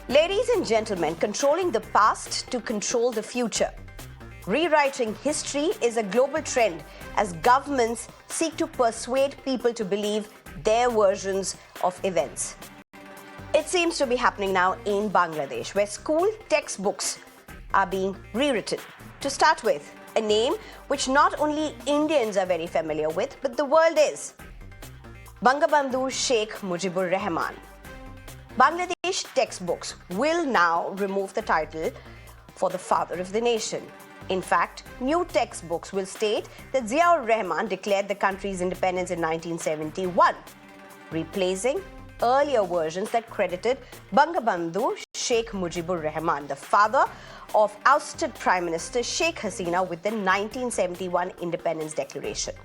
Ladies and gentlemen, controlling the past to control the future. Rewriting history is a global trend as governments seek to persuade people to believe their versions of events. It seems to be happening now in Bangladesh, where school textbooks are being rewritten. To start with, a name which not only Indians are very familiar with, but the world is. Bangabandhu Sheikh Mujibur Rahman. Bangladesh textbooks will now remove the title for the father of the nation. In fact, new textbooks will state that Ziaur Rahman declared the country's independence in 1971, replacing earlier versions that credited Bangabandhu Sheikh Mujibur Rahman, the father of ousted Prime Minister Sheikh Hasina, with the 1971 Independence Declaration.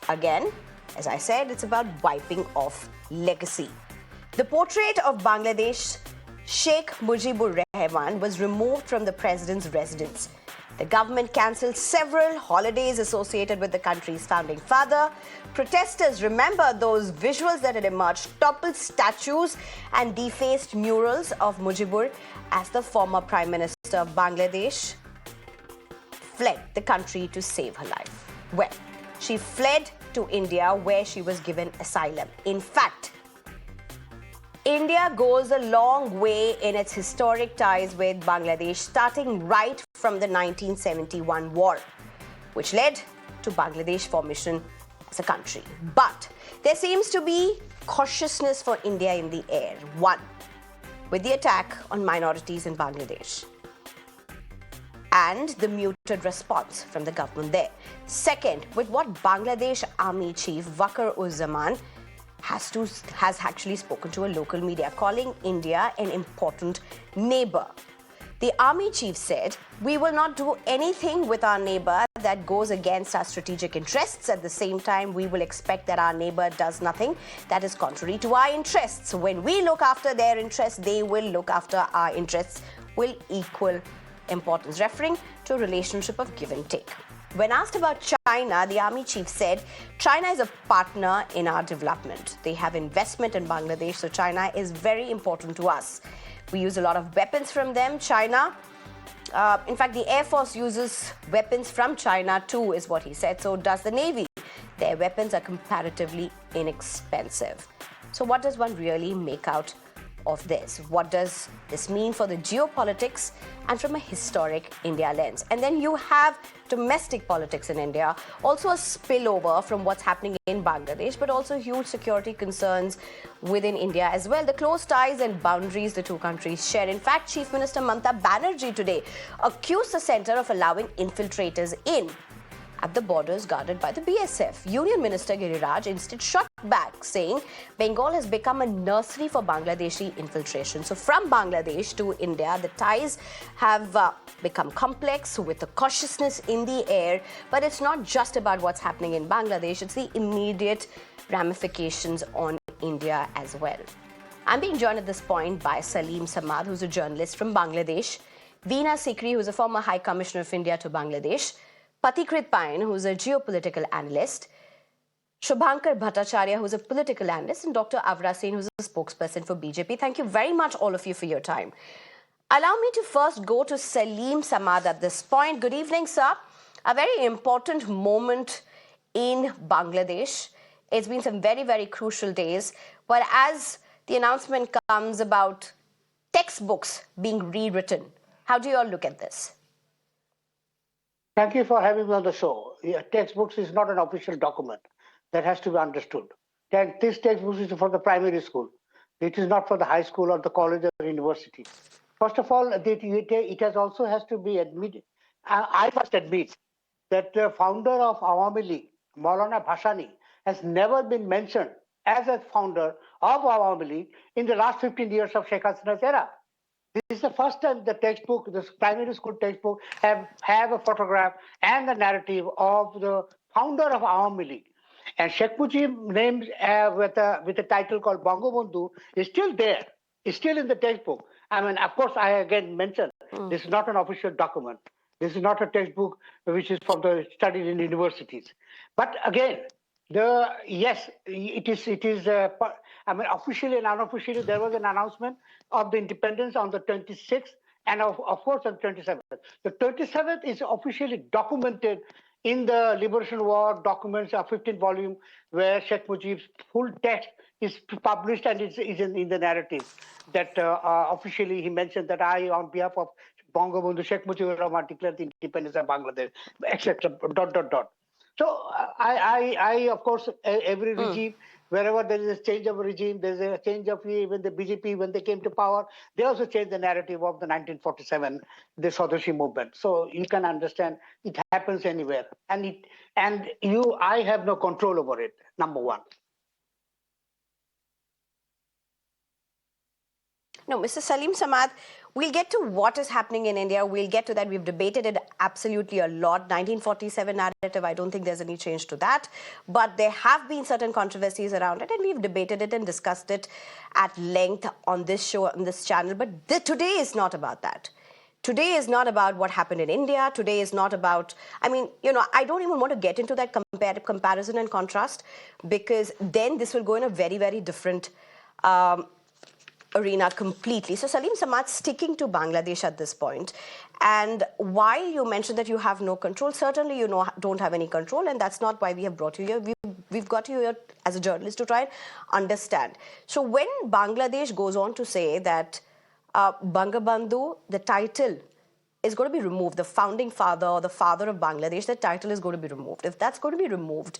Again, as I said, it's about wiping off legacy. The portrait of Bangladesh Sheikh Mujibur Rahman was removed from the president's residence. The government cancelled several holidays associated with the country's founding father. Protesters remember those visuals that had emerged, toppled statues and defaced murals of Mujibur as the former Prime Minister of Bangladesh fled the country to save her life. Well, she fled to India, where she was given asylum. In fact, India goes a long way in its historic ties with Bangladesh, starting right from the 1971 war, which led to Bangladesh formation as a country. But there seems to be cautiousness for India in the air. One, with the attack on minorities in Bangladesh and the muted response from the government there. Second, with what Bangladesh Army Chief Wakar-uz-Zaman has actually spoken to a local media, calling India an important neighbor. The army chief said, "We will not do anything with our neighbor that goes against our strategic interests. At the same time, we will expect that our neighbor does nothing that is contrary to our interests. When we look after their interests, they will look after our interests with equal importance," referring to a relationship of give and take. When asked about China, the army chief said, "China is a partner in our development. They have investment in Bangladesh, so China is very important to us. We use a lot of weapons from them. China, in fact, the Air Force uses weapons from China too," is what he said. So does the Navy. Their weapons are comparatively inexpensive. So what does one really make out of this? What does this mean for the geopolitics and from a historic India lens? And then you have domestic politics in India, also a spillover from what's happening in Bangladesh, but also huge security concerns within India as well. The close ties and boundaries the two countries share. In fact, Chief Minister Mamata Banerjee today accused the centre of allowing infiltrators in at the borders guarded by the BSF. Union Minister Giriraj instead shot back, saying Bengal has become a nursery for Bangladeshi infiltration. So from Bangladesh to India, the ties have become complex with the cautiousness in the air. But it's not just about what's happening in Bangladesh, it's the immediate ramifications on India as well. I'm being joined at this point by Saleem Samad, who's a journalist from Bangladesh, Veena Sikri, who's a former High Commissioner of India to Bangladesh, Patikrit Pain, who's a geopolitical analyst, Shubhankar Bhattacharya, who's a political analyst, and Dr. Avra Sen, who's a spokesperson for BJP. Thank you very much, all of you, for your time. Allow me to first go to Saleem Samad at this point. Good evening, sir. A very important moment in Bangladesh. It's been some very, very crucial days. But as the announcement comes about textbooks being rewritten, how do you all look at this? Thank you for having me on the show. Textbooks is not an official document. That has to be understood. This textbook is for the primary school. It is not for the high school or the college or university. First of all, it has also has to be admitted. I must admit that the founder of Awami League, Maulana Bhashani, has never been mentioned as a founder of Awami League in the last 15 years of Sheikh Hasina's era. This is the first time the textbook, the primary school textbook, have a photograph and the narrative of the founder of Awami League. And Sheikh Mujib named with a title called Bangabandhu is still there. It's still in the textbook. I mean, of course, I again mentioned this is not an official document. This is not a textbook which is from the studied in universities. But again, Yes, it is. It is. I mean, officially and unofficially, there was an announcement of the independence on the 26th, and of course on the 27th. The 27th is officially documented in the Liberation War documents, a 15 volume, where Sheikh Mujib's full text is published and is in the narrative. That officially he mentioned that I, on behalf of Bangabandhu Sheikh Mujibur Rahman, declared the independence of Bangladesh, etc. Dot dot dot. So of course, every regime, wherever there is a change of regime, there's a change of even the BJP when they came to power, they also changed the narrative of the 1947, the Swadeshi movement. So you can understand it happens anywhere, I have no control over it. Number one. No, Mr. Saleem Samad, we'll get to what is happening in India. We'll get to that. We've debated it absolutely a lot. 1947 narrative, I don't think there's any change to that. But there have been certain controversies around it, and we've debated it and discussed it at length on this show, on this channel. But today is not about that. Today is not about what happened in India. Today is not about, I mean, I don't even want to get into that comparison and contrast, because then this will go in a very, very different arena completely. So Saleem Samad, sticking to Bangladesh at this point, and while you mentioned that you have no control, certainly you don't have any control, and that's not why we have brought you here. We've got you here as a journalist to try and understand. So when Bangladesh goes on to say that Bangabandhu, the title, is going to be removed, the founding father or the father of Bangladesh, the title is going to be removed. If that's going to be removed,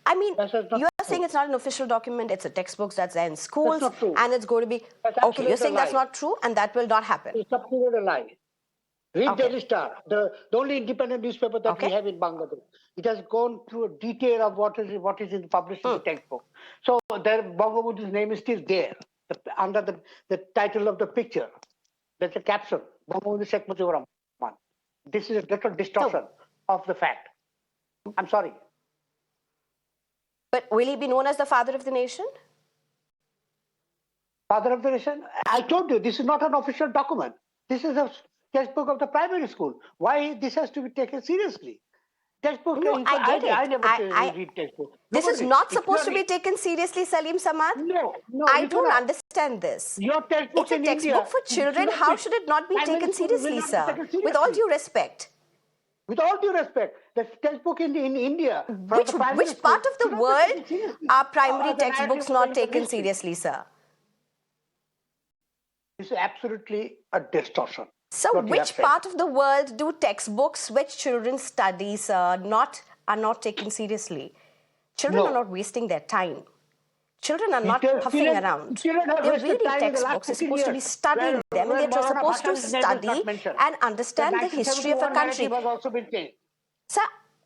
I mean, you are saying it's not an official document, it's a textbook that's there in schools, and it's going to be... Okay, you're saying that's not true, and that will not happen. It's absolutely a lie. Read Daily Star, the only independent newspaper that we have in Bangladesh. It has gone through a detail of what is published in the textbook. So there, Bangabandhu's name is still there, under the title of the picture. There's a caption, Bangabandhu Sheikh Mujibur Rahman. This is a total distortion of the fact. I'm sorry. But will he be known as the father of the nation? Father of the nation? I told you, this is not an official document. This is a textbook of the primary school. Why this has to be taken seriously? Textbook. No, I get it. I never read textbook. This is not supposed to be taken seriously, Saleem Samad. No. I don't understand this. Your textbook it's a textbook for children. How should it not be taken seriously, sir? With all due respect. With all due respect, the textbook in India. Which part of the world are primary textbooks not taken seriously, sir? This is absolutely a distortion. So which part of the world do textbooks which children study, sir, are not taken seriously? Children are not wasting their time. Children are not puffing around. They're reading textbooks. They're supposed to be studying them, and they're supposed to study and understand the history of a country. Sir,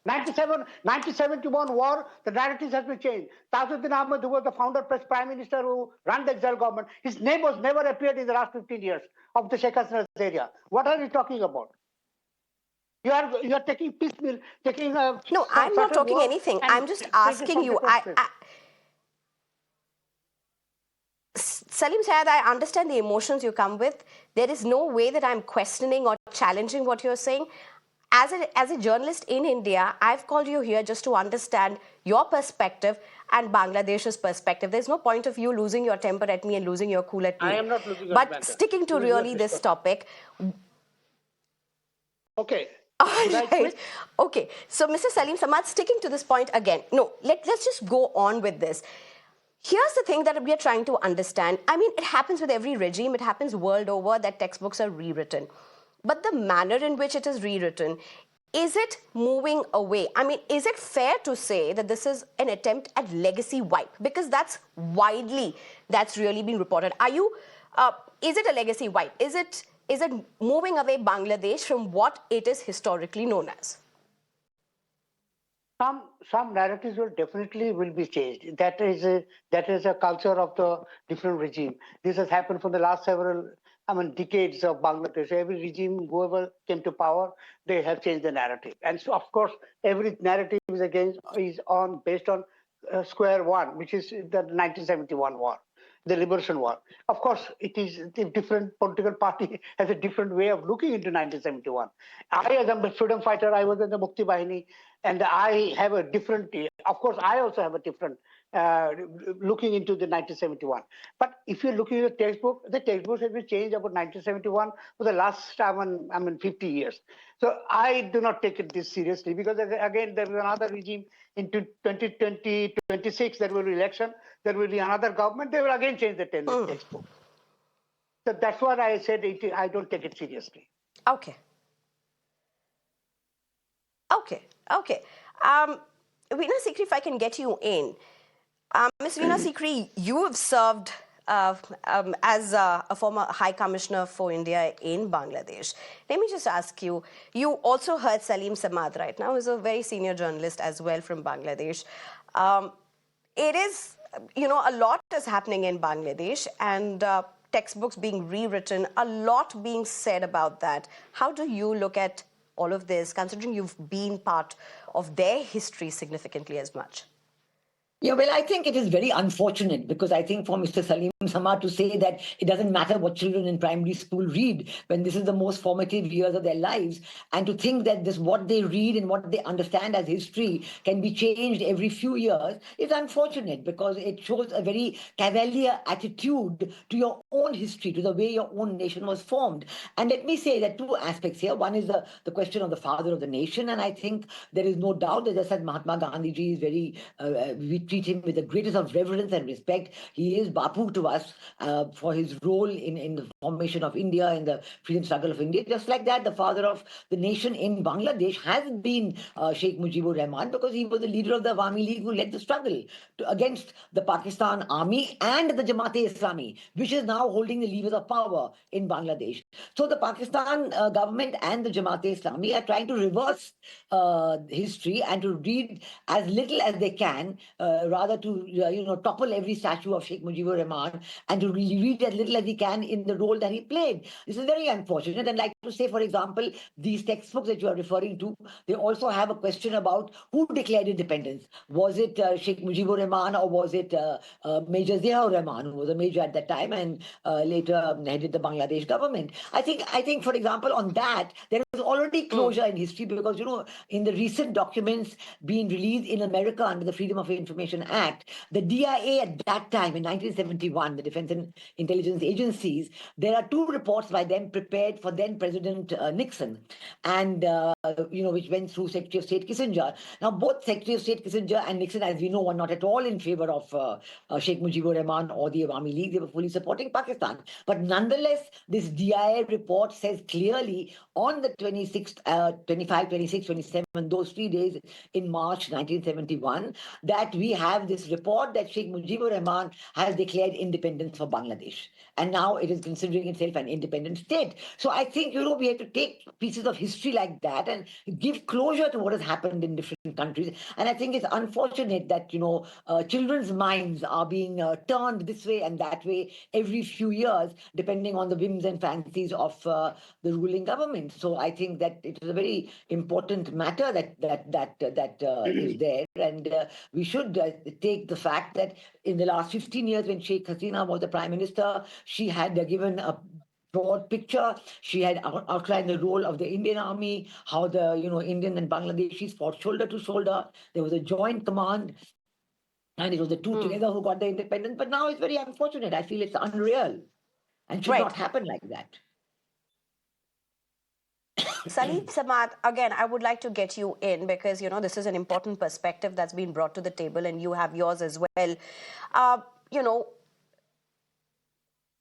1971 war, the narratives has been changed. Tajuddin Ahmed, who was the founder prime minister who ran the exile government, his name was never appeared in the last 15 years of the Sheikh Hasina's area. What are you talking about? You are taking piecemeal, taking... No, I'm not talking anything. I'm just asking you. Saleem Samad, I understand the emotions you come with. There is no way that I'm questioning or challenging what you're saying. As a journalist in India, I've called you here just to understand your perspective and Bangladesh's perspective. There's no point of you losing your temper at me and losing your cool at me. I am not losing your temper. But sticking to really this topic. Okay. All right. Okay. So, Mr. Saleem Samad, sticking to this point again. No, let's just go on with this. Here's the thing that we are trying to understand. I mean, it happens with every regime. It happens world over that textbooks are rewritten. But the manner in which it is rewritten, is it moving away? I mean, is it fair to say that this is an attempt at legacy wipe? Because that's really been reported. Is it a legacy wipe? Is it moving away Bangladesh from what it is historically known as? Some narratives will definitely be changed. That is a culture of the different regime. This has happened for the last decades of Bangladesh. Every regime, whoever came to power, they have changed the narrative. And so, of course, every narrative is based on square one, which is the 1971 war, the Liberation War. Of course, it is a different political party has a different way of looking into 1971. I, as a freedom fighter, I was in the Mukti Bahini, and I have a different of course, I also have a different looking into the 1971. But if you're looking at the textbook has been changed about 1971 for the last 50 years. So I do not take it this seriously because again, there is another regime in 2020, 26, there will be election, there will be another government, they will again change the textbook. So that's what I said, I don't take it seriously. Okay. Okay. Veena Sikri, if I can get you in. Ms. Veena Sikri, you have served as a former High Commissioner for India in Bangladesh. Let me just ask you, you also heard Saleem Samad right now, who's a very senior journalist as well from Bangladesh. It is, a lot is happening in Bangladesh and textbooks being rewritten, a lot being said about that. How do you look at all of this, considering you've been part of their history significantly as much? Yeah, well, I think it is very unfortunate because I think for Mr. Saleem Samad to say that it doesn't matter what children in primary school read when this is the most formative years of their lives, and to think that this what they read and what they understand as history can be changed every few years is unfortunate because it shows a very cavalier attitude to your own history, to the way your own nation was formed. And let me say that two aspects here. One is the question of the father of the nation, and I think there is no doubt that, as I said, Mahatma Gandhi ji is very we treat him with the greatest of reverence and respect. He is Bapu to us for his role in the formation of India, in the freedom struggle of India. Just like that, the father of the nation in Bangladesh has been Sheikh Mujib Rahman because he was the leader of the Awami League who led the struggle against the Pakistan army and the Jamaat-e-Islami, which is now holding the levers of power in Bangladesh. So the Pakistan government and the Jamaat-e-Islami are trying to reverse history and to read as little as they can, rather to topple every statue of Sheikh Mujibur Rahman and to read as little as he can in the role that he played. This is very unfortunate. And like to say, for example, these textbooks that you are referring to, they also have a question about who declared independence. Was it Sheikh Mujibur Rahman or was it Major Ziaur Rahman, who was a major at that time and later headed the Bangladesh government? I think, for example, on that, there was already closure in history because, in the recent documents being released in America under the Freedom of Information Act, the DIA at that time in 1971, the Defense and Intelligence Agencies, there are two reports by them prepared for then President Nixon, and which went through Secretary of State Kissinger. Now, both Secretary of State Kissinger and Nixon, as we know, were not at all in favor of Sheikh Mujibur Rahman or the Awami League. They were fully supporting Pakistan. But nonetheless, this DIA report says clearly on the 26th, 25, 26, 27, those 3 days in March 1971, that we have this report that Sheikh Mujibur Rahman has declared independence for Bangladesh. And now it is considering itself an independent state. So I think, we have to take pieces of history like that and give closure to what has happened in different countries. And I think it's unfortunate that, children's minds are being turned this way and that way every few years, depending on the whims and fancies of the ruling government. So I think that it is a very important matter that is there. And we should take the fact that in the last 15 years, when Sheikh Hasina was the Prime Minister, she had given a broad picture. She had outlined the role of the Indian Army, how the Indian and Bangladeshis fought shoulder to shoulder. There was a joint command, and it was the two together who got the independence. But now it's very unfortunate. I feel it's unreal and should not happen like that. Saleem Samad, again, I would like to get you in because, this is an important perspective that's been brought to the table and you have yours as well.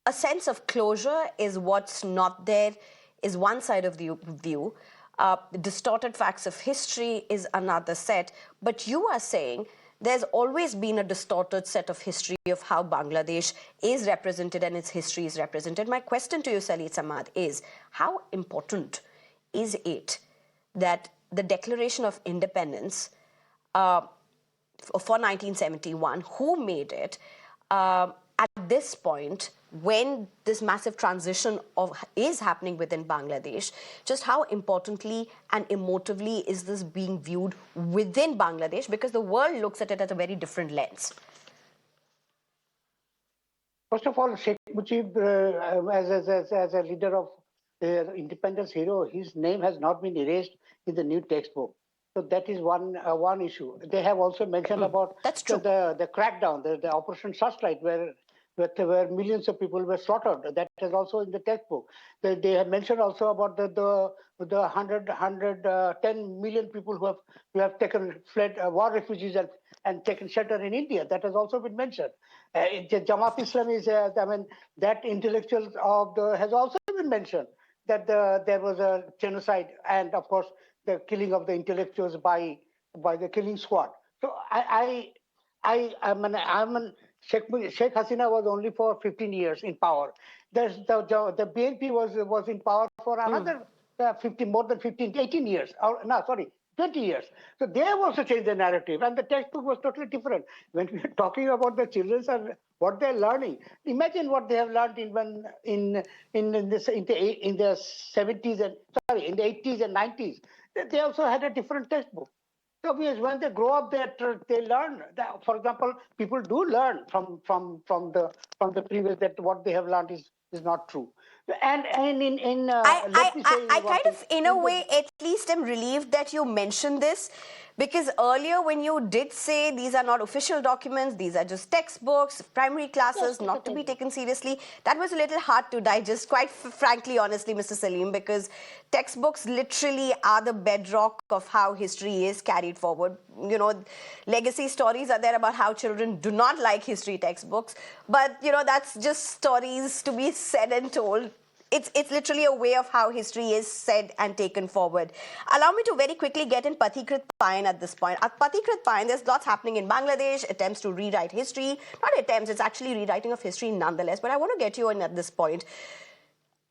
A sense of closure is what's not there, is one side of the view. Distorted facts of history is another set. But you are saying there's always been a distorted set of history of how Bangladesh is represented and its history is represented. My question to you, Saleem Samad, is how important is it that the Declaration of Independence for 1971, who made it, at this point, when this massive transition is happening within Bangladesh, just how importantly and emotively is this being viewed within Bangladesh? Because the world looks at it at a very different lens. First of all, Sheikh Mujib, as a leader of the independence hero, his name has not been erased in the new textbook. So that is one issue. They have also mentioned about That's true. the crackdown, the Operation Searchlight, where millions of people were slaughtered. That is also in the textbook. They have mentioned also about the 10 million people who have fled war refugees and taken shelter in India. That has also been mentioned. Jamaat Islam is, that intellectuals has also been mentioned, that there was a genocide, and of course the killing of the intellectuals by the killing squad. So Sheikh Hasina was only for 15 years in power. The BNP was in power for another 18 years. Or, no, sorry, 20 years. So they have also changed the narrative, and the textbook was totally different. When we are talking about the children and what they're learning, imagine what they have learned in the 70s and in the 80s and 90s. They also had a different textbook. So when they grow up, they learn. For example, people do learn from the previous, that what they have learned is not true. And let me say I one kind thing. of, in a way, at least am relieved that you mentioned this, because earlier when you did say these are not official documents, these are just textbooks, primary classes, Yes, not to be taken seriously, that was a little hard to digest, quite frankly, honestly, Mr. Saleem, because textbooks literally are the bedrock of how history is carried forward. You know, legacy stories are there about how children do not like history textbooks, but, you know, that's just stories to be said and told. It's literally a way of how history is said and taken forward. Allow me to very quickly get in Pathikrit Payan at this point. At Pathikrit Payan, there's lots happening in Bangladesh, attempts to rewrite history. Not attempts, it's actually rewriting of history nonetheless. But I want to get you in at this point.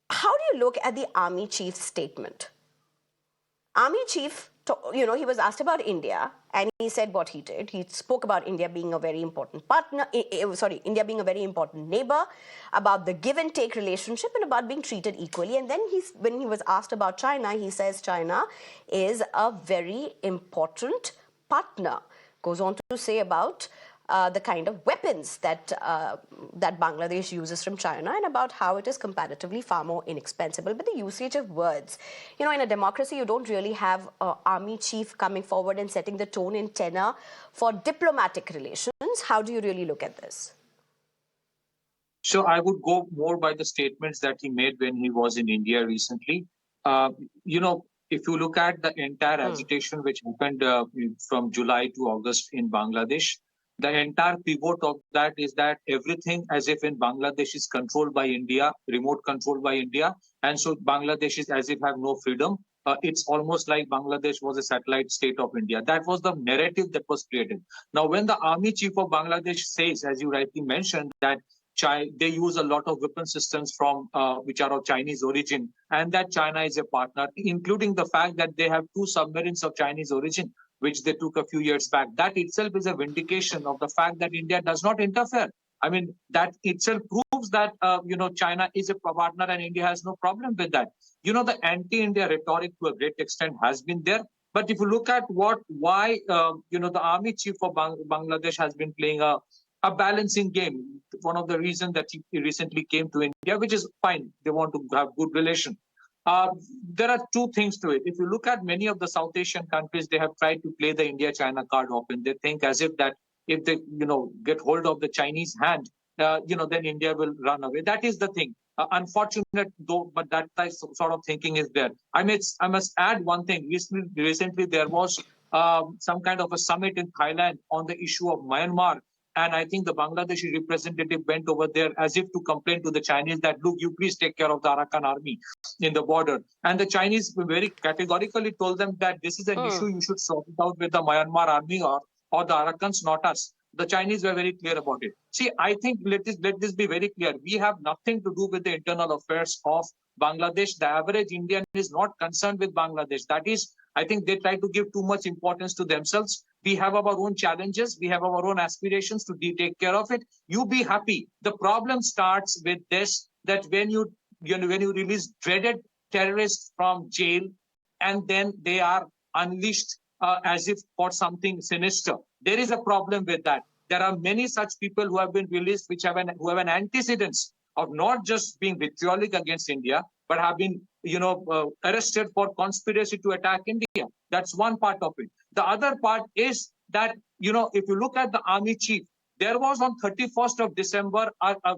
How do you look at the army chief's statement? Army chief, you know, he was asked about India, and he said what he did. He spoke about India being a very important partner, India being a very important neighbor, about the give and take relationship, and about being treated equally. And then when he was asked about China, he says China is a very important partner. Goes on to say about the kind of weapons that Bangladesh uses from China, and about how it is comparatively far more inexpensive. But the usage of words, you know, in a democracy, you don't really have an army chief coming forward and setting the tone in tenor for diplomatic relations. How do you really look at this? So I would go more by the statements that he made when he was in India recently. You know, if you look at the entire agitation which happened from July to August in Bangladesh, the entire pivot of that is that everything as if in Bangladesh is controlled by India, remote controlled by India, and so Bangladesh is as if have no freedom. It's almost like Bangladesh was a satellite state of India. That was the narrative that was created. Now, when the army chief of Bangladesh says, as you rightly mentioned, that they use a lot of weapon systems from which are of Chinese origin, and that China is a partner, including the fact that they have 2 submarines of Chinese origin, which they took a few years back. That itself is a vindication of the fact that India does not interfere. I mean, that itself proves that you know, China is a partner and India has no problem with that. You know, the anti-India rhetoric to a great extent has been there. But if you look at why you know, the army chief of Bangladesh has been playing a balancing game. One of the reasons that he recently came to India, which is fine, they want to have good relation. There are 2 things to it. If you look at many of the South Asian countries, they have tried to play the India-China card often. They think as if that if they, you know, get hold of the Chinese hand, you know, then India will run away. That is the thing. Unfortunate though, but that sort of thinking is there. I must add one thing. Recently there was some kind of a summit in Thailand on the issue of Myanmar. And I think the Bangladeshi representative went over there as if to complain to the Chinese that, look, you please take care of the Arakan army in the border. And the Chinese very categorically told them that this is an issue you should sort it out with the Myanmar army or the Arakans, not us. The Chinese were very clear about it. See, I think let this be very clear. We have nothing to do with the internal affairs of Bangladesh. The average Indian is not concerned with Bangladesh. That is, I think they try to give too much importance to themselves. We have our own challenges. We have our own aspirations to take care of it. You be happy. The problem starts with this, that when you release dreaded terrorists from jail, and then they are unleashed as if for something sinister. There is a problem with that. There are many such people who have been released who have an antecedents of not just being vitriolic against India, but have been, arrested for conspiracy to attack India. That's one part of it. The other part is that, if you look at the army chief, there was on 31st of December,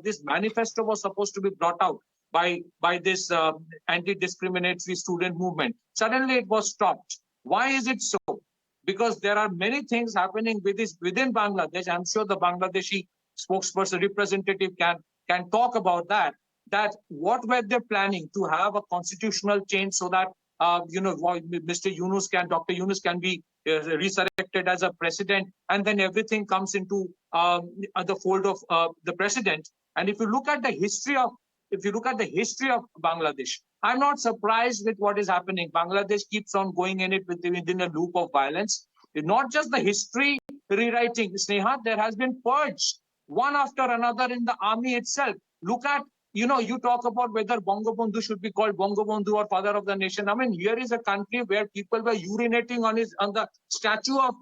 this manifesto was supposed to be brought out by this anti-discriminatory student movement. Suddenly it was stopped. Why is it so? Because there are many things happening within Bangladesh. I'm sure the Bangladeshi spokesperson representative can talk about that. That what were they planning to have a constitutional change so that Dr. Yunus can be resurrected as a president, and then everything comes into the fold of the president. And if you look at the history of Bangladesh, I'm not surprised with what is happening. Bangladesh keeps on going in it within a loop of violence. It's not just the history rewriting, Sneha, there has been purge one after another in the army itself. Look at, you talk about whether Bangabandhu should be called Bangabandhu or father of the nation. I mean, here is a country where people were urinating on the statue of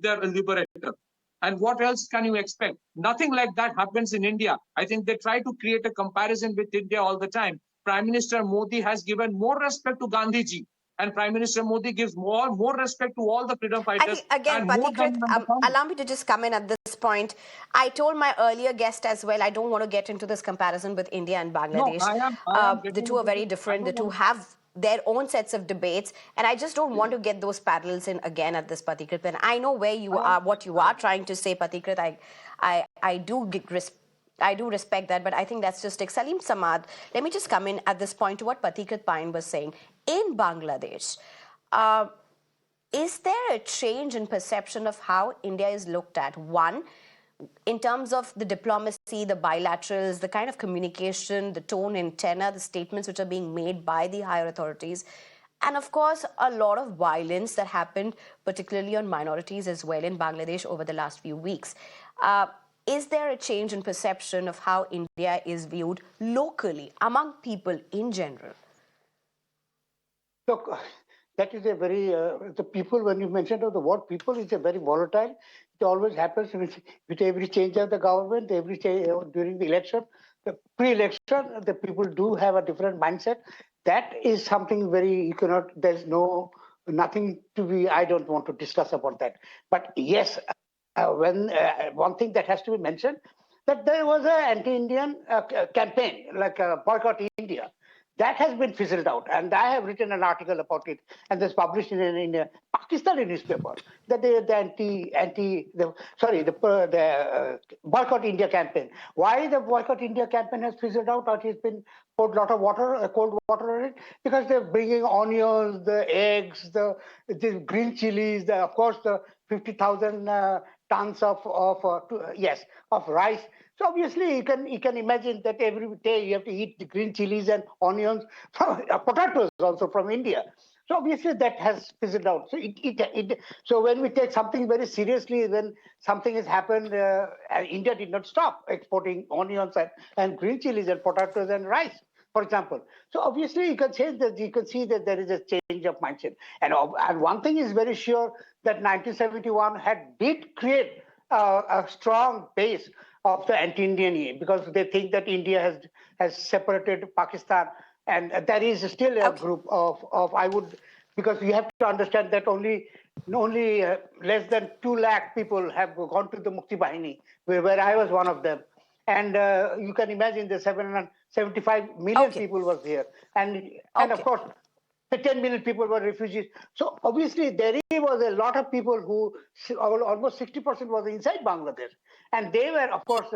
their liberator. And what else can you expect? Nothing like that happens in India. I think they try to create a comparison with India all the time. Prime Minister Modi has given more respect to Gandhiji, and Prime Minister Modi gives more respect to all the freedom fighters. I think, again, Patikrit, allow me to just come in at this point. I told my earlier guest as well, I don't want to get into this comparison with India and Bangladesh. No, I am the two are very different. The two have their own sets of debates, and I just don't want to get those parallels in again at this, Patikrit. And I know where you are, what you are trying to say, Patikrit. I do respect that, but I think that's just like Saleem Samad. Let me just come in at this point to what Patikrit Pine was saying. In Bangladesh, is there a change in perception of how India is looked at? One, in terms of the diplomacy, the bilaterals, the kind of communication, the tone and tenor, the statements which are being made by the higher authorities, and of course, a lot of violence that happened, particularly on minorities as well in Bangladesh over the last few weeks. Is there a change in perception of how India is viewed locally among people in general? Look, that is a very, the people, when you mentioned of the word people, it's a very volatile. It always happens with every change of the government, every change during the election, the pre-election, the people do have a different mindset. That is something very, you cannot, there's nothing to be, I don't want to discuss about that. But yes, one thing that has to be mentioned, that there was an anti-Indian campaign, like Boycott India. That has been fizzled out, and I have written an article about it, and it's published in a Pakistani newspaper. That the Boycott India campaign. Why the Boycott India campaign has fizzled out, or it's been poured a lot of water, cold water on it? Because they're bringing onions, the eggs, the green chilies, of course the 50,000 tons of rice. So obviously, you can imagine that every day you have to eat the green chilies and onions, potatoes also from India. So obviously that has fizzled out. So so when we take something very seriously, when something has happened, India did not stop exporting onions and green chilies and potatoes and rice, for example. So obviously you can say that, you can see that there is a change of mindset. And one thing is very sure, that 1971 did create a strong base of the anti-Indian, because they think that India has separated Pakistan, and there is still a group of because you have to understand that only less than 2 lakh people have gone to the Mukti Bahini, where I was one of them, and you can imagine the 775 million people was there, and of course the 10 million people were refugees. So obviously there was a lot of people who, almost 60% was inside Bangladesh. And they were, of course,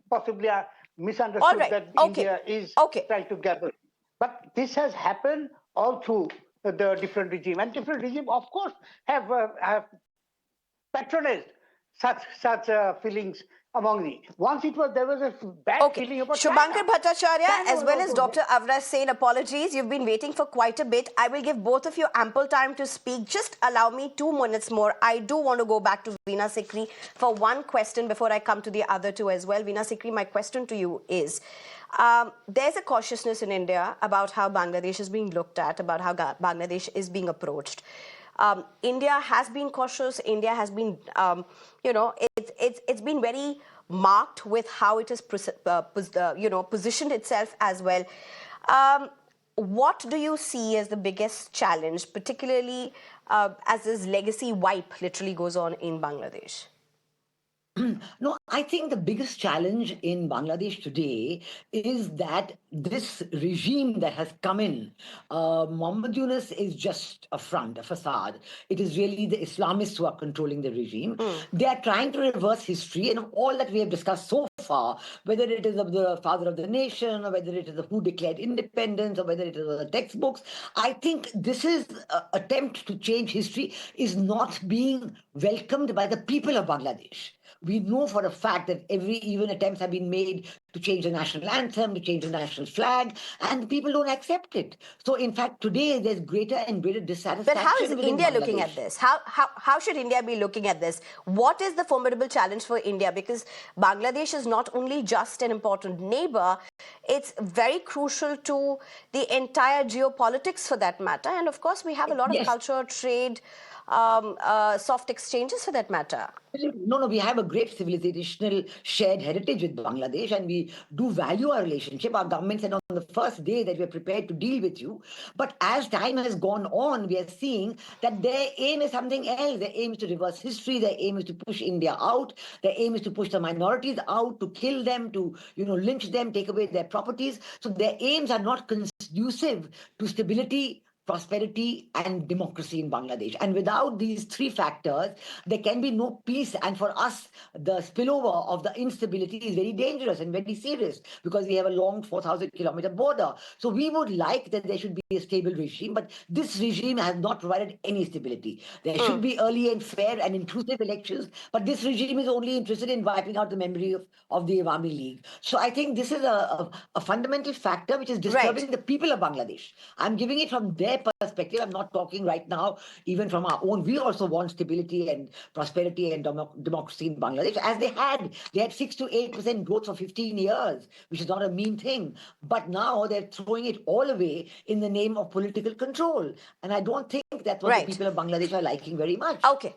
possibly misunderstood that India is trying to gather. But this has happened all through the different regime. And different regime, of course, have patronized such feelings among me. Once there was a bad feeling about Shubhankar China. Bhattacharya, as well as Dr. Avra Sen, apologies. You've been waiting for quite a bit. I will give both of you ample time to speak. Just allow me 2 minutes more. I do want to go back to Veena Sikri for one question before I come to the other two as well. Veena Sikri, my question to you is, there's a cautiousness in India about how Bangladesh is being looked at, about how Bangladesh is being approached. India has been cautious. India has been, it's been very marked with how it has positioned itself as well. What do you see as the biggest challenge, particularly as this legacy wipe literally goes on in Bangladesh? No, I think the biggest challenge in Bangladesh today is that this regime that has come in, Muhammad Yunus is just a front, a facade. It is really the Islamists who are controlling the regime. They are trying to reverse history, and all that we have discussed so far, whether it is of the father of the nation, or whether it is of who declared independence, or whether it is of the textbooks, I think this is attempt to change history is not being welcomed by the people of Bangladesh. We know for a fact that even attempts have been made to change the national anthem, to change the national flag, and people don't accept it. So, in fact, today there's greater and greater dissatisfaction. But how is within India Bangladesh. looking at this? How should India be looking at this? What is the formidable challenge for India? Because Bangladesh is not only just an important neighbor, it's very crucial to the entire geopolitics for that matter. And of course, we have a lot of culture, trade, soft exchanges for that matter. No, we have a great civilizational shared heritage with Bangladesh, and we do value our relationship. Our government said on the first day that we're prepared to deal with you. But as time has gone on, we are seeing that their aim is something else. Their aim is to reverse history. Their aim is to push India out. Their aim is to push the minorities out, to kill them, to lynch them, take away their properties. So their aims are not conducive to stability, prosperity and democracy in Bangladesh. And without these three factors, there can be no peace. And for us, the spillover of the instability is very dangerous and very serious because we have a long 4,000-kilometer border. So we would like that there should be a stable regime, but this regime has not provided any stability. There should be early and fair and inclusive elections, but this regime is only interested in wiping out the memory of the Awami League. So I think this is a fundamental factor which is disturbing the people of Bangladesh. I'm giving it from their perspective. I'm not talking right now even from our own. We also want stability and prosperity and democracy in Bangladesh, as they had 6 to 8% growth for 15 years, which is not a mean thing. But now they're throwing it all away in the name of political control, and I don't think that's what the people of Bangladesh are liking very much. Okay.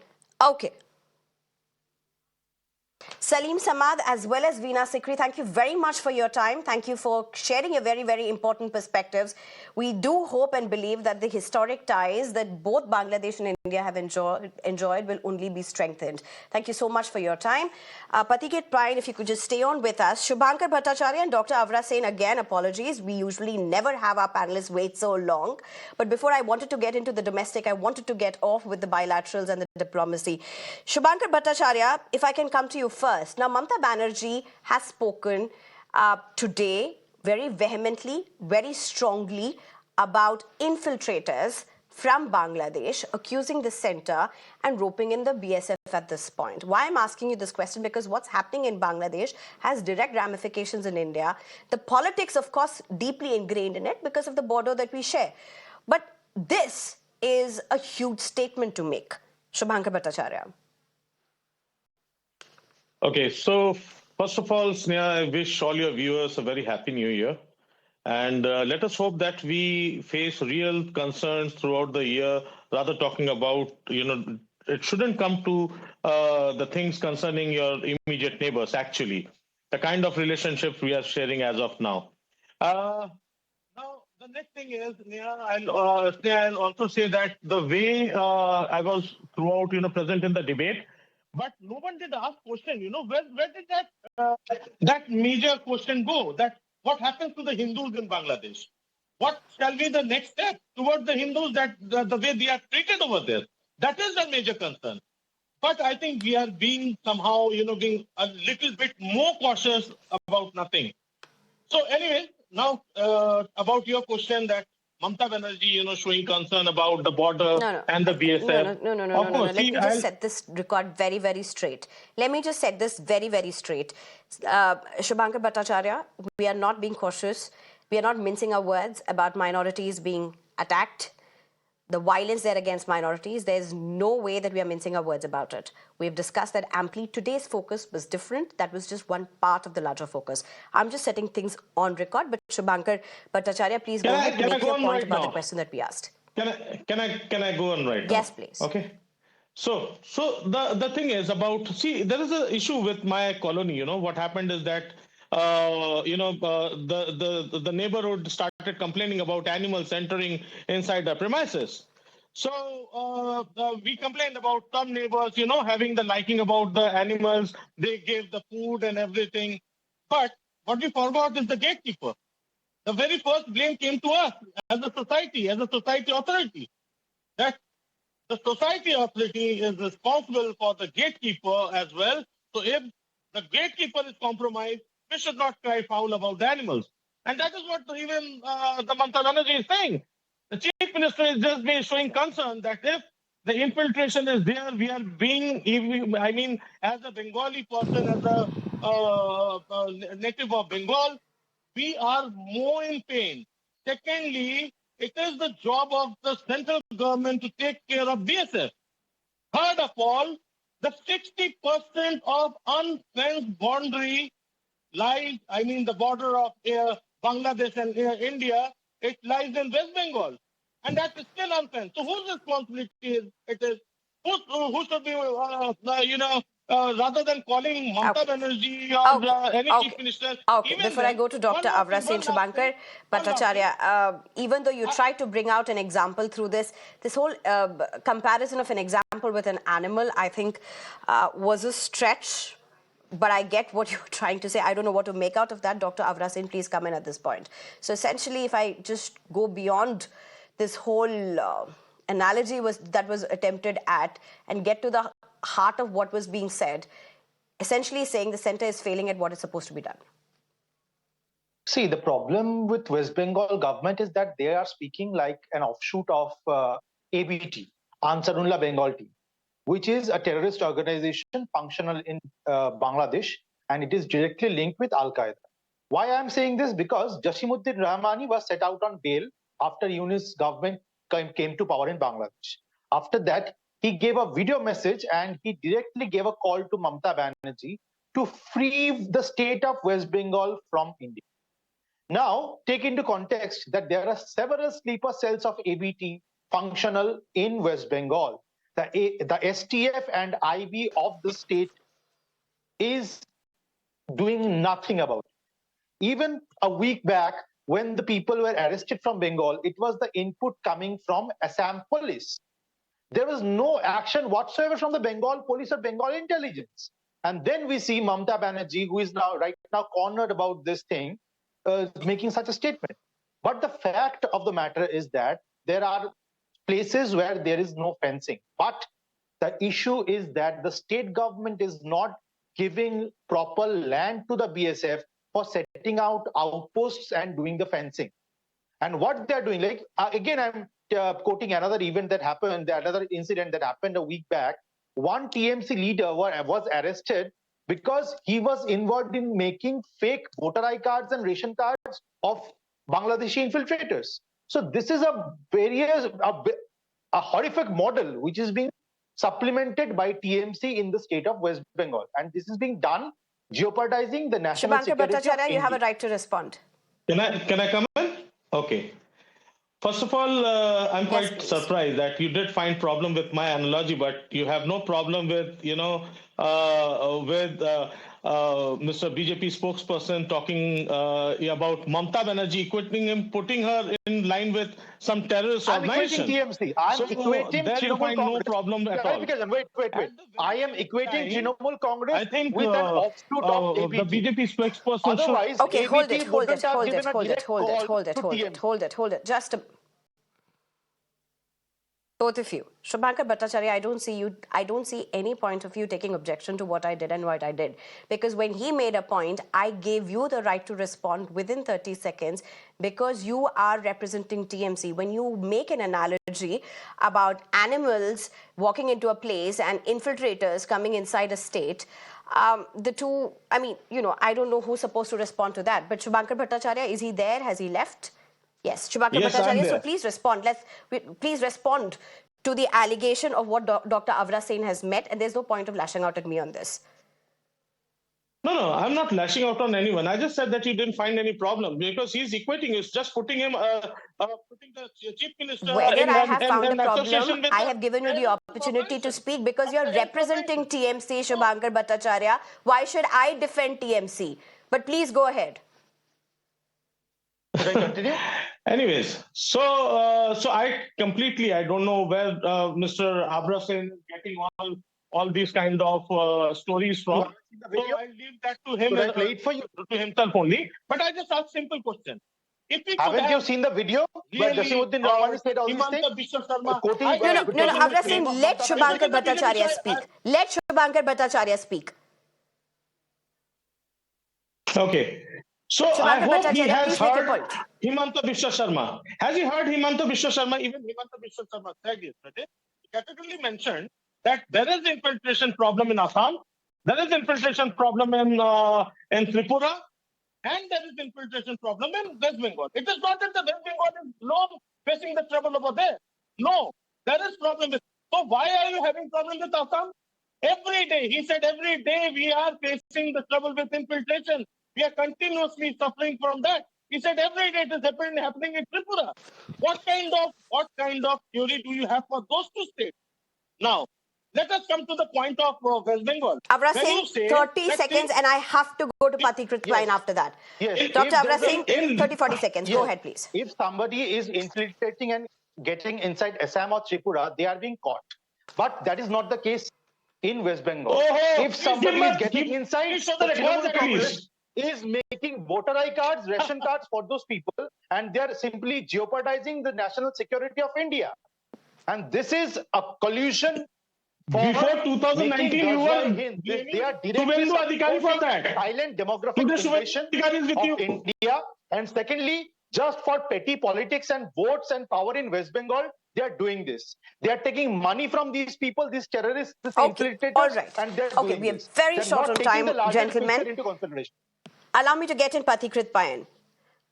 Saleem Samad as well as Veena Sikri, thank you very much for your time. Thank you for sharing your very, very important perspectives. We do hope and believe that the historic ties that both Bangladesh and India have enjoyed will only be strengthened. Thank you so much for your time. Patiket Prine, if you could just stay on with us. Shubhankar Bhattacharya and Dr. Avra Sen, again, apologies. We usually never have our panelists wait so long. But before I wanted to get into the domestic, I wanted to get off with the bilaterals and the diplomacy. Shubhankar Bhattacharya, if I can come to you first. Now, Mamata Banerjee has spoken today very vehemently, very strongly about infiltrators from Bangladesh accusing the centre and roping in the BSF at this point. Why I'm asking you this question? Because what's happening in Bangladesh has direct ramifications in India. The politics, of course, deeply ingrained in it because of the border that we share. But this is a huge statement to make. Shubhankar Bhattacharya. Okay, so first of all, Sneha, I wish all your viewers a very happy new year. And let us hope that we face real concerns throughout the year, rather talking about, it shouldn't come to the things concerning your immediate neighbors, actually, the kind of relationship we are sharing as of now. Now, the next thing is, I'll also say that the way I was throughout, present in the debate, but no one did ask question, where did that major question go? That what happens to the Hindus in Bangladesh? What shall be the next step towards the Hindus, that the way they are treated over there? That is the major concern. But I think we are being somehow, being a little bit more cautious about nothing. So anyway, now about your question that Mamata Banerjee, showing concern about the border and the BSF. No. Let me just set this record very, very straight. Let me just set this very, very straight. Shubhankar Bhattacharya, we are not being cautious. We are not mincing our words about minorities being attacked. The violence there against minorities, there's no way that we are mincing our words about it. We've discussed that amply. Today's focus was different. That was just one part of the larger focus. I'm just setting things on record, but Shubhankar Bhattacharya, please go ahead and make your point about the question that we asked. Can I go on right now? Yes, please. Okay. So the thing is about, see, there is an issue with my colony. What happened is that the neighborhood started complaining about animals entering inside the premises. So we complained about some neighbors, having the liking about the animals. They gave the food and everything. But what we forgot is the gatekeeper. The very first blame came to us as a society authority. That the society authority is responsible for the gatekeeper as well. So if the gatekeeper is compromised, we should not cry foul about the animals. And that is what even the Mamata Banerjee is saying. The chief minister is just being showing concern that if the infiltration is there, we are being, I mean, as a Bengali person, as a native of Bengal, we are more in pain. Secondly, it is the job of the central government to take care of BSF. Third of all, the 60% of unfenced boundary lies, I mean the border of Bangladesh and India, it lies in West Bengal. And that is still unfenced. So whose responsibility it is? Who should be, rather than calling Mamata Banerjee or any chief minister. Okay, even before then, I go to Dr. one last Avra Singh, thing, Shubhankar one last Bhattacharya, even though you tried to bring out an example through this whole comparison of an example with an animal, I think was a stretch. But I get what you're trying to say. I don't know what to make out of that. Dr. Avra Singh, please come in at this point. So essentially, if I just go beyond this whole analogy that was attempted at and get to the heart of what was being said, essentially saying the center is failing at what is supposed to be done. See, the problem with West Bengal government is that they are speaking like an offshoot of ABT, Ansarullah Bengal Team, which is a terrorist organization functional in Bangladesh, and it is directly linked with Al Qaeda. Why I'm saying this? Because Jasimuddin Rahmani was set out on bail after Yunus government came to power in Bangladesh. After that, he gave a video message and he directly gave a call to Mamata Banerjee to free the state of West Bengal from India. Now, take into context that there are several sleeper cells of ABT functional in West Bengal. The STF and IB of the state is doing nothing about it. Even a week back, when the people were arrested from Bengal, it was the input coming from Assam police. There was no action whatsoever from the Bengal police or Bengal intelligence. And then we see Mamata Banerjee, who is right now cornered about this thing, making such a statement. But the fact of the matter is that there are places where there is no fencing. But the issue is that the state government is not giving proper land to the BSF for setting out outposts and doing the fencing. And what they're doing, like, again, I'm quoting another event that happened, another incident that happened a week back. One TMC leader was arrested because he was involved in making fake voter ID cards and ration cards of Bangladeshi infiltrators. So this is a horrific model which is being supplemented by TMC in the state of West Bengal. And this is being done jeopardizing the national security of Bhattacharya, you India. have a right to respond. Can I come in? Okay. First of all, I'm quite surprised that you did find problem with my analogy, but you have no problem with, Mr. BJP spokesperson talking about Mamata Banerjee, putting her in line with some terrorist organization. I'm equating TMC. I'm equating there you find no problem at all. Wait. I am equating Trinamool Congress I think with an offshoot of ABT. the BJP spokesperson Otherwise, okay, hold it. Just a both of you. Shubhankar Bhattacharya, I don't see any point of you taking objection to what I did and what I did. Because when he made a point, I gave you the right to respond within 30 seconds because you are representing TMC. When you make an analogy about animals walking into a place and infiltrators coming inside a state, the two, I mean, I don't know who's supposed to respond to that. But Shubhankar Bhattacharya, is he there? Has he left? Yes, Shubhankar Bhattacharya, so please respond. Please respond to the allegation of what Dr. Avra Singh has met, and there's no point of lashing out at me on this. No, I'm not lashing out on anyone. I just said that you didn't find any problem because he's equating, it's just putting him, putting the chief minister Whether in I have found a an problem, association with I have given you the opportunity to speak because you're representing TMC, Shubhankar Bhattacharya. Why should I defend TMC? But please go ahead. Should I continue? Anyways, so I don't know where Mr. Abrasin is getting all these kind of stories from. So I leave that to him. Should I play it for you? To himself only. But I just ask simple question. If we Haven't you seen the video where really, Jasimuddin Rahman said all these things? Himanta Biswa Sarma, Quoting, No, talking Abrasin, let Shubhankar Bhattacharya speak. Let Shubhankar Bhattacharya speak. Okay. So I Shubhankar hope he Bhattacharya, has please make your heard point. Himanta Biswa Sarma. Has he heard Himanta Biswa Sarma? Even Himanta Biswa Sarma said yesterday, he categorically mentioned that there is infiltration problem in Assam, there is infiltration problem in Tripura, and there is infiltration problem in West Bengal. It is not that the West Bengal is alone facing the trouble over there. No, there is problem with. So why are you having problem with Assam? Every day, he said, every day we are facing the trouble with infiltration. We are continuously suffering from that. He said every day it is happening in Tripura. What kind of theory do you have for those two states? Now, let us come to the point of West Bengal. Abrasin, 30 seconds, and I have to go to Pathikrit Klein after that. Yes. Dr. Abrasin, 30-40 seconds. Yes. Go ahead, please. If somebody is infiltrating and getting inside Assam or Tripura, they are being caught. But that is not the case in West Bengal. If somebody is getting inside, the Trinamool Congress is making voter ID cards, ration cards for those people, and they are simply jeopardizing the national security of India. And this is a collusion. Before 2019, you were they are directly for that. silent demographic invasion of India. And secondly, just for petty politics and votes and power in West Bengal, they are doing this. They are taking money from these people, these terrorists, these infiltrators, all right. and they're Okay, doing we are this. very They're short on not time, taking the larger gentlemen. picture into consideration. Allow me to get in Pathikrit Payan.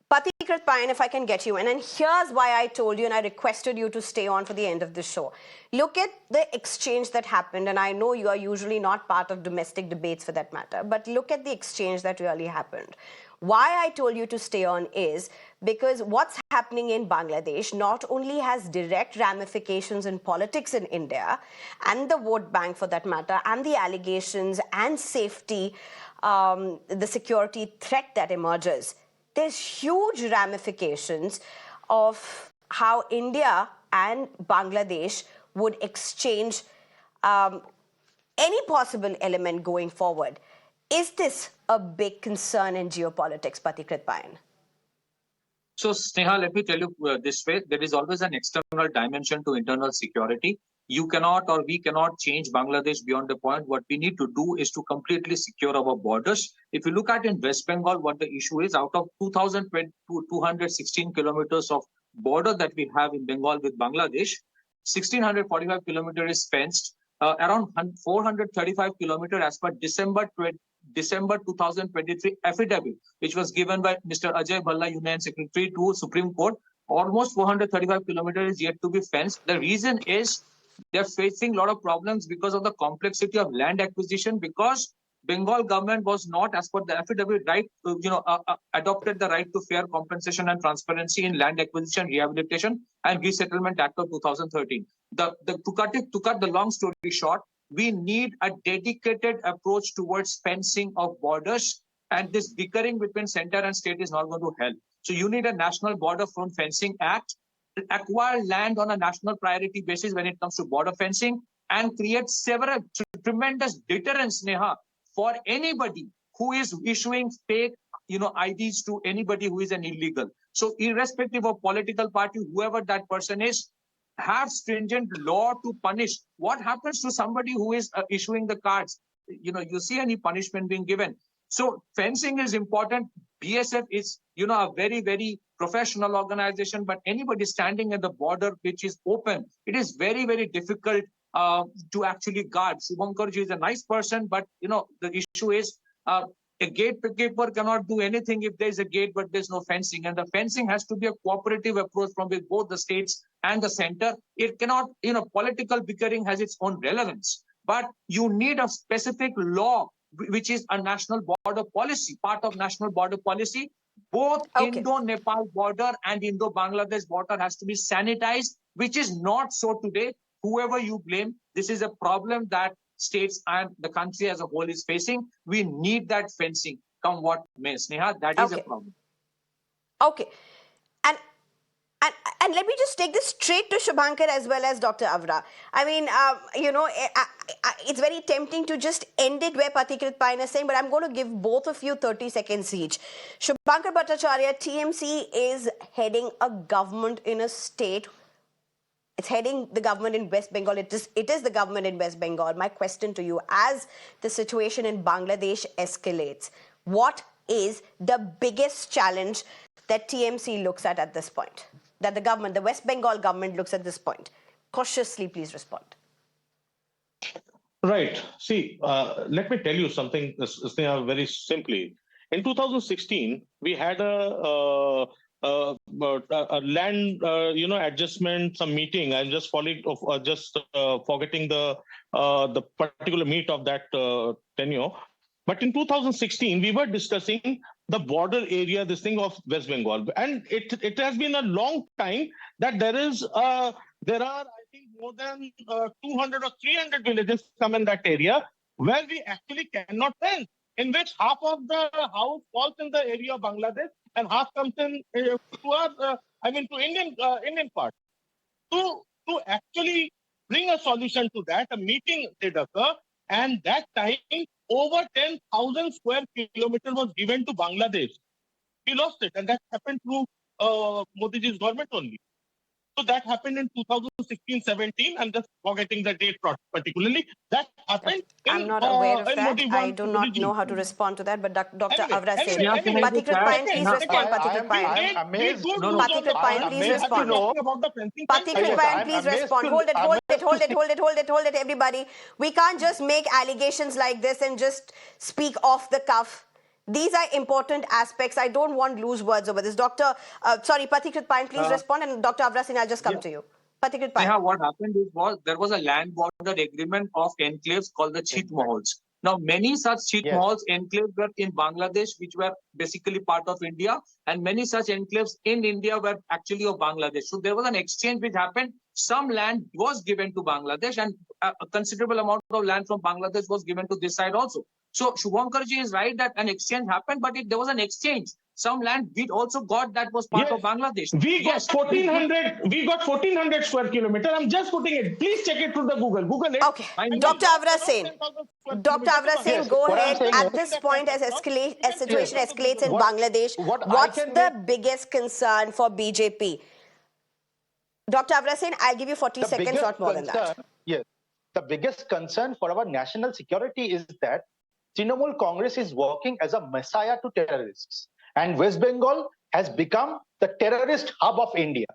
Pathikrit Payan, if I can get you in, and here's why I told you and I requested you to stay on for the end of the show. Look at the exchange that happened, and I know you are usually not part of domestic debates for that matter, but look at the exchange that really happened. Why I told you to stay on is because what's happening in Bangladesh not only has direct ramifications in politics in India and the vote bank for that matter, and the allegations and safety, the security threat that emerges. There's huge ramifications of how India and Bangladesh would exchange any possible element going forward. Is this a big concern in geopolitics, Pathikrit Payan? So, Sneha, let me tell you this way. There is always an external dimension to internal security. You cannot or we cannot change Bangladesh beyond the point. What we need to do is to completely secure our borders. If you look at in West Bengal, what the issue is, out of 2,216 kilometers of border that we have in Bengal with Bangladesh, 1,645 kilometers is fenced, around 435 kilometers as per December 2023 affidavit, which was given by Mr. Ajay Bhalla, Union Secretary to Supreme Court. Almost 435 kilometers is yet to be fenced. The reason is they're facing a lot of problems because of the complexity of land acquisition, because Bengal government was not, as per the affidavit, adopted the right to fair compensation and transparency in land acquisition, rehabilitation, and resettlement act of 2013. To cut the long story short, we need a dedicated approach towards fencing of borders, and this bickering between center and state is not going to help. So you need a national border front fencing act, acquire land on a national priority basis when it comes to border fencing, and create several tremendous deterrents, Sneha, for anybody who is issuing fake IDs to anybody who is an illegal. So irrespective of political party, whoever that person is, have stringent law to punish. What happens to somebody who is issuing the cards? You see any punishment being given. So fencing is important. BSF is, a very, very professional organization, but anybody standing at the border, which is open, it is very, very difficult to actually guard. Shubhankarji is a nice person, but, the issue is a gatekeeper cannot do anything if there is a gate, but there's no fencing. And the fencing has to be a cooperative approach from both the states and the center. It cannot, political bickering has its own relevance, but you need a specific law which is a national border policy, part of national border policy. Both Okay. Indo-Nepal border and Indo-Bangladesh border has to be sanitized, which is not so today. Whoever you blame, this is a problem that states and the country as a whole is facing. We need that fencing, come what may. Sneha, that is a problem. Okay. And let me just take this straight to Shubhankar as well as Dr. Avra. I mean, it's very tempting to just end it where Pathikrit Pain is saying, but I'm going to give both of you 30 seconds each. Shubhankar Bhattacharya, TMC is heading a government in a state. It's heading the government in West Bengal. It is the government in West Bengal. My question to you, as the situation in Bangladesh escalates, what is the biggest challenge that TMC looks at this point? That the government, the West Bengal government looks at this point? Cautiously, please respond. Right. See, let me tell you something, Sneha, very simply. In 2016, we had a land, adjustment, some meeting. I'm just forgetting the particular meat of that tenure. But in 2016, we were discussing the border area, this thing of West Bengal, and it has been a long time that there are, I think, more than 200 or 300 villages come in that area where we actually cannot fence, in which half of the house falls in the area of Bangladesh and half comes in to Indian part. To actually bring a solution to that, a meeting did occur, and that time over 10,000 square kilometers was given to Bangladesh. We lost it, and that happened through Modi's government only. So that happened in 2016-17. I'm just forgetting the date particularly. That happened. I'm not aware of that. I do not know how to respond to that. But Dr. Avra said, Pathikrit Pain, please respond. Pathikrit Pain. Pathikrit Pain, please respond. Pathikrit Pain, please respond. Hold it, everybody. We can't just make allegations like this and just speak off the cuff. These are important aspects. I don't want loose words over this. Pathikrit Pain, please respond. And Dr. Avra Sinha, I'll just come to you. Pathikrit Pain. Yeah, what happened was there was a land border agreement of enclaves called the Cheat Mahals. Now, many such Cheat Mahals enclaves were in Bangladesh, which were basically part of India, and many such enclaves in India were actually of Bangladesh. So there was an exchange which happened. Some land was given to Bangladesh, and a considerable amount of land from Bangladesh was given to this side also. So Shubhankarji is right that an exchange happened, but there was an exchange. Some land we also got that was part of Bangladesh. We got 1,400 square kilometers. I'm just putting it. Please check it through the Google. Google it. Okay. Dr. Avra Sen, go ahead. At this point, as situation escalates in Bangladesh, what's the biggest concern for BJP? Dr. Avra Sen, I'll give you 40 seconds, not more than that. Yes. The biggest concern for our national security is that Trinamool Congress is working as a messiah to terrorists. And West Bengal has become the terrorist hub of India,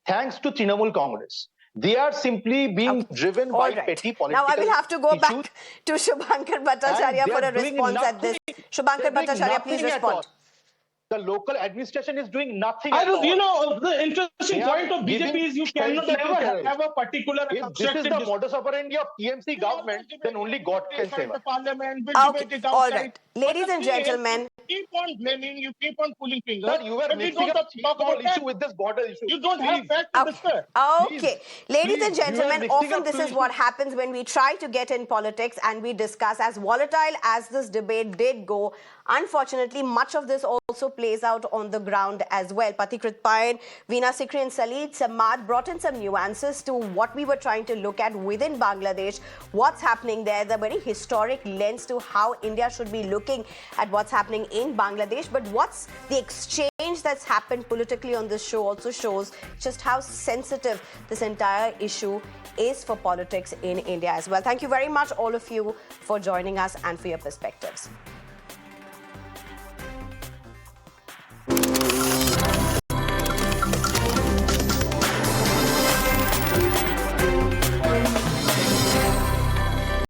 thanks to Trinamool Congress. They are simply being driven by petty political Now I will have to go issues. back to Shubhankar Bhattacharya for a response at this. Shubhankar Bhattacharya, please respond. The local administration is doing nothing. The interesting point of BJP is you cannot never have a particular. If this is the modus operandi of TMC government, then only God can save us. Okay, all right. Ladies and gentlemen. Keep on blaming, you keep on pulling fingers. Sir, you are mixing up small issue with this border issue. You don't have facts to discuss. Okay. Ladies and gentlemen, often this is what happens when we try to get in politics and we discuss. As volatile as this debate did go, unfortunately, much of this also plays out on the ground as well. Pathikrit Pain, Veena Sikri and Saleem Samad brought in some nuances to what we were trying to look at within Bangladesh, what's happening there, the very historic lens to how India should be looking at what's happening in Bangladesh. But what's the exchange that's happened politically on this show also shows just how sensitive this entire issue is for politics in India as well. Thank you very much, all of you, for joining us and for your perspectives.